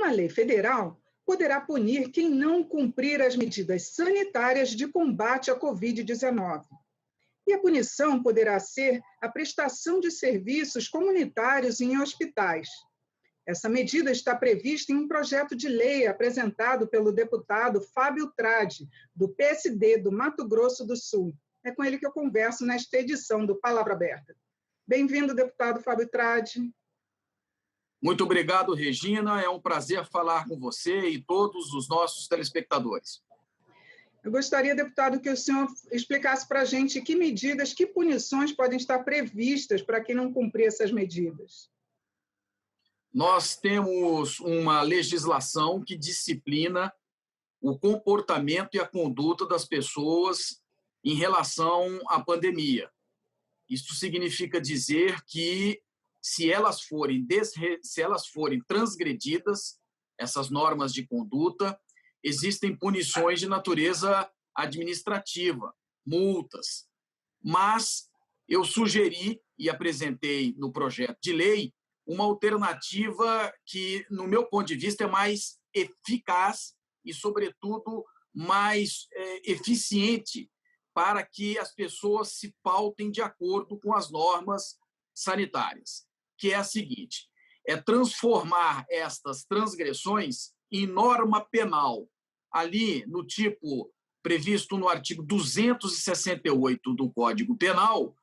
uma lei federal poderá punir quem não cumprir as medidas sanitárias de combate à Covid-19. E a punição poderá ser a prestação de serviços comunitários em hospitais. Essa medida está prevista em um projeto de lei apresentado pelo deputado Fábio Tradi, do PSD do Mato Grosso do Sul. É com ele que eu converso nesta edição do Palavra Aberta. Bem-vindo, deputado Fábio Tradi. Muito obrigado, Regina. É um prazer falar com você e todos os nossos telespectadores. Eu gostaria, deputado, que o senhor explicasse para a gente que medidas, que punições podem estar previstas para quem não cumprir essas medidas. Nós temos uma legislação que disciplina o comportamento e a conduta das pessoas em relação à pandemia. Isso significa dizer que, se elas forem transgredidas, essas normas de conduta, existem punições de natureza administrativa, multas. Mas eu sugeri e apresentei no projeto de lei uma alternativa que, no meu ponto de vista, é mais eficaz e, sobretudo, mais eficiente para que as pessoas se pautem de acordo com as normas sanitárias, que é a seguinte: é transformar estas transgressões em norma penal, ali no tipo previsto no artigo 268 do Código Penal,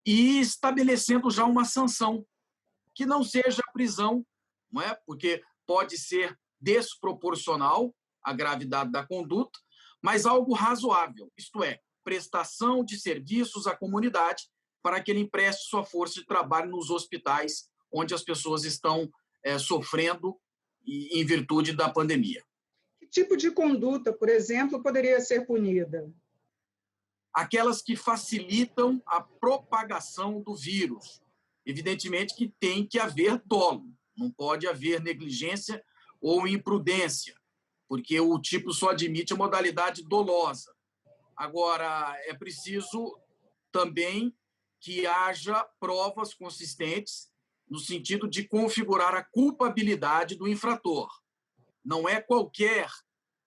e estabelecendo já uma sanção, que não seja prisão, não é? Porque pode ser desproporcional a gravidade da conduta, mas algo razoável, isto é, prestação de serviços à comunidade para que ele empreste sua força de trabalho nos hospitais onde as pessoas estão sofrendo em virtude da pandemia. Que tipo de conduta, por exemplo, poderia ser punida? Aquelas que facilitam a propagação do vírus. Evidentemente que tem que haver dolo, não pode haver negligência ou imprudência, porque o tipo só admite a modalidade dolosa. Agora, é preciso também que haja provas consistentes no sentido de configurar a culpabilidade do infrator. Não é qualquer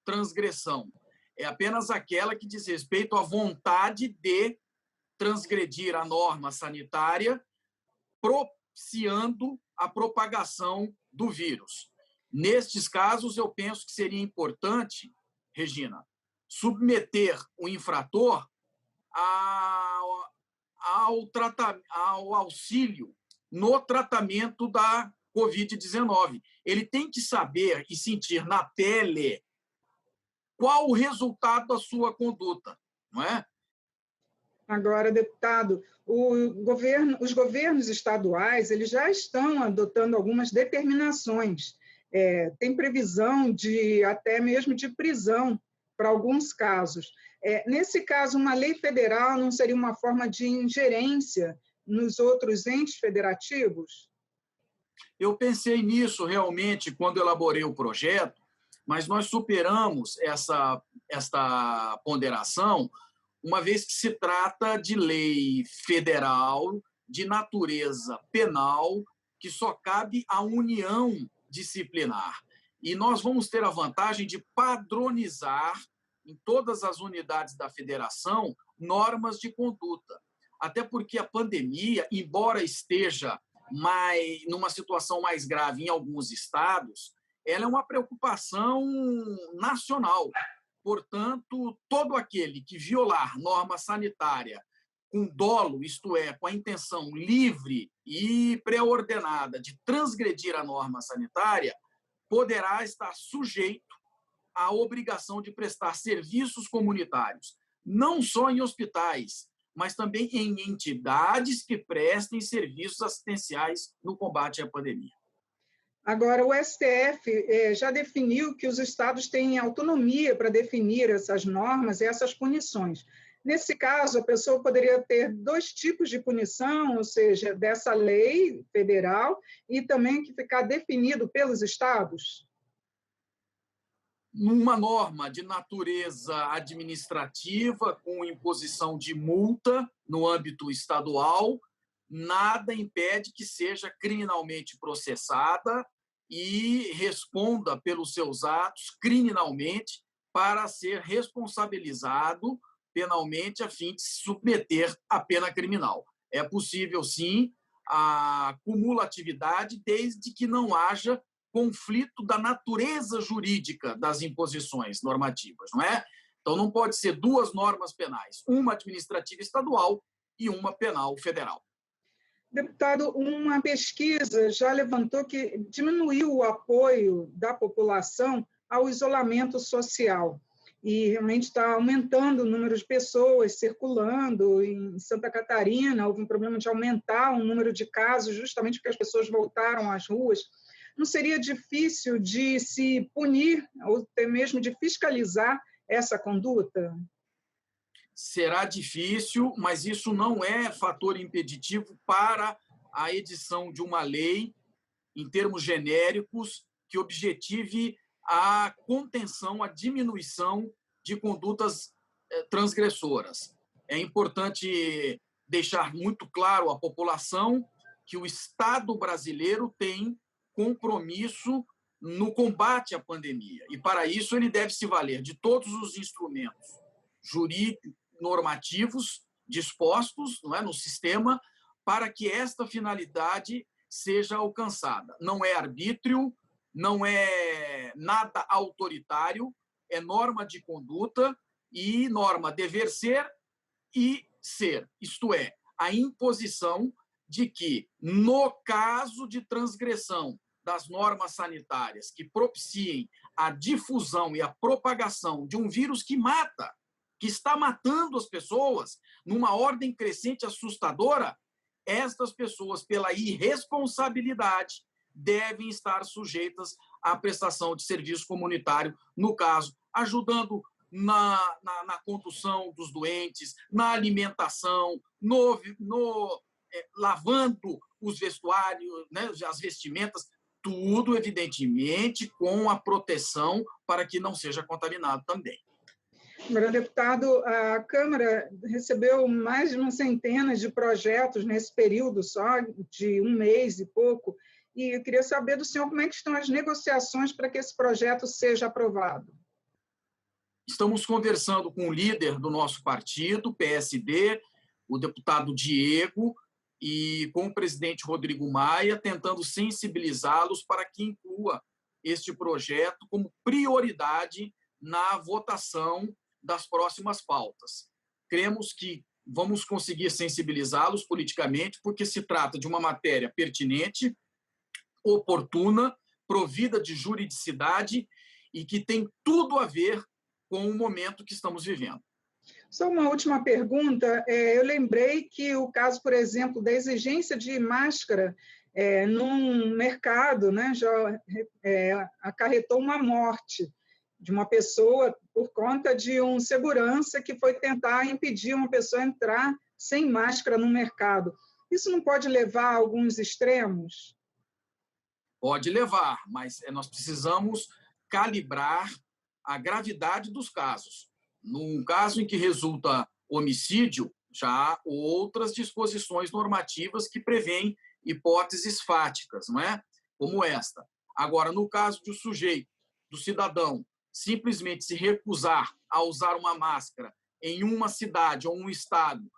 transgressão, é apenas aquela que diz respeito à vontade de transgredir a norma sanitária, propiciando a propagação do vírus. Nestes casos, eu penso que seria importante, Regina, submeter o infrator ao auxílio no tratamento da Covid-19. Ele tem que saber e sentir na pele qual o resultado da sua conduta, não é? Agora, deputado, os governos estaduais eles já estão adotando algumas determinações. Tem previsão de até mesmo de prisão para alguns casos. Nesse caso, uma lei federal não seria uma forma de ingerência nos outros entes federativos? Eu pensei nisso realmente quando elaborei o projeto, mas nós superamos esta ponderação, uma vez que se trata de lei federal, de natureza penal, que só cabe à União disciplinar. E nós vamos ter a vantagem de padronizar em todas as unidades da federação normas de conduta. Até porque a pandemia, embora esteja numa situação mais grave em alguns estados, ela é uma preocupação nacional. Portanto, todo aquele que violar norma sanitária com dolo, isto é, com a intenção livre e pré-ordenada de transgredir a norma sanitária, poderá estar sujeito à obrigação de prestar serviços comunitários, não só em hospitais, mas também em entidades que prestem serviços assistenciais no combate à pandemia. Agora, o STF já definiu que os estados têm autonomia para definir essas normas e essas punições. Nesse caso, a pessoa poderia ter dois tipos de punição, ou seja, dessa lei federal e também que ficar definido pelos estados? Uma norma de natureza administrativa, com imposição de multa no âmbito estadual, nada impede que seja criminalmente processada e responda pelos seus atos criminalmente para ser responsabilizado penalmente a fim de se submeter à pena criminal. É possível, sim, a cumulatividade desde que não haja conflito da natureza jurídica das imposições normativas, não é? Então, não pode ser duas normas penais, uma administrativa estadual e uma penal federal. Deputado, uma pesquisa já levantou que diminuiu o apoio da população ao isolamento social e realmente está aumentando o número de pessoas circulando. Em Santa Catarina houve um problema de aumentar o número de casos justamente porque as pessoas voltaram às ruas. Não seria difícil de se punir ou até mesmo de fiscalizar essa conduta? Será difícil, mas isso não é fator impeditivo para a edição de uma lei, em termos genéricos, que objetive a contenção, a diminuição de condutas transgressoras. É importante deixar muito claro à população que o Estado brasileiro tem compromisso no combate à pandemia. E, para isso, ele deve se valer de todos os instrumentos jurídicos, normativos dispostos, não é, no sistema para que esta finalidade seja alcançada. Não é arbítrio, não é nada autoritário, é norma de conduta e norma dever ser e ser, isto é, a imposição de que, no caso de transgressão das normas sanitárias que propiciem a difusão e a propagação de um vírus que mata, que está matando as pessoas numa ordem crescente assustadora, estas pessoas, pela irresponsabilidade, devem estar sujeitas à prestação de serviço comunitário, no caso, ajudando na condução dos doentes, na alimentação, lavando os vestuários, né, as vestimentas, tudo, evidentemente, com a proteção para que não seja contaminado também. Senhor deputado, a Câmara recebeu mais de uma centena de projetos nesse período só, de um mês e pouco, e eu queria saber do senhor como é que estão as negociações para que esse projeto seja aprovado. Estamos conversando com o líder do nosso partido, PSD, o deputado Diego, e com o presidente Rodrigo Maia, tentando sensibilizá-los para que inclua este projeto como prioridade na votação das próximas pautas. Cremos que vamos conseguir sensibilizá-los politicamente, porque se trata de uma matéria pertinente, oportuna, provida de juridicidade e que tem tudo a ver com o momento que estamos vivendo. Só uma última pergunta. Eu lembrei que o caso, por exemplo, da exigência de máscara num mercado, né, já acarretou uma morte de uma pessoa por conta de um segurança que foi tentar impedir uma pessoa a entrar sem máscara no mercado. Isso não pode levar a alguns extremos? Pode levar, mas nós precisamos calibrar a gravidade dos casos. Num caso em que resulta homicídio, já há outras disposições normativas que prevêem hipóteses fáticas, não é? Como esta. Agora, no caso do sujeito, do cidadão, simplesmente se recusar a usar uma máscara em uma cidade ou um estado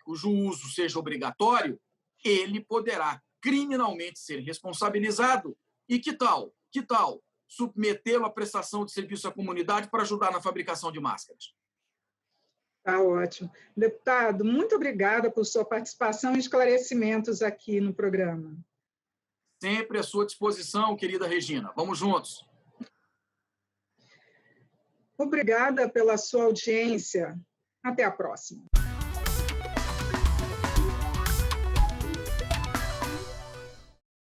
cujo uso seja obrigatório, ele poderá criminalmente ser responsabilizado. E que tal? Que tal submetê-lo à prestação de serviço à comunidade para ajudar na fabricação de máscaras? Tá ótimo. Deputado, muito obrigada por sua participação e esclarecimentos aqui no programa. Sempre à sua disposição, querida Regina. Vamos juntos. Obrigada pela sua audiência. Até a próxima.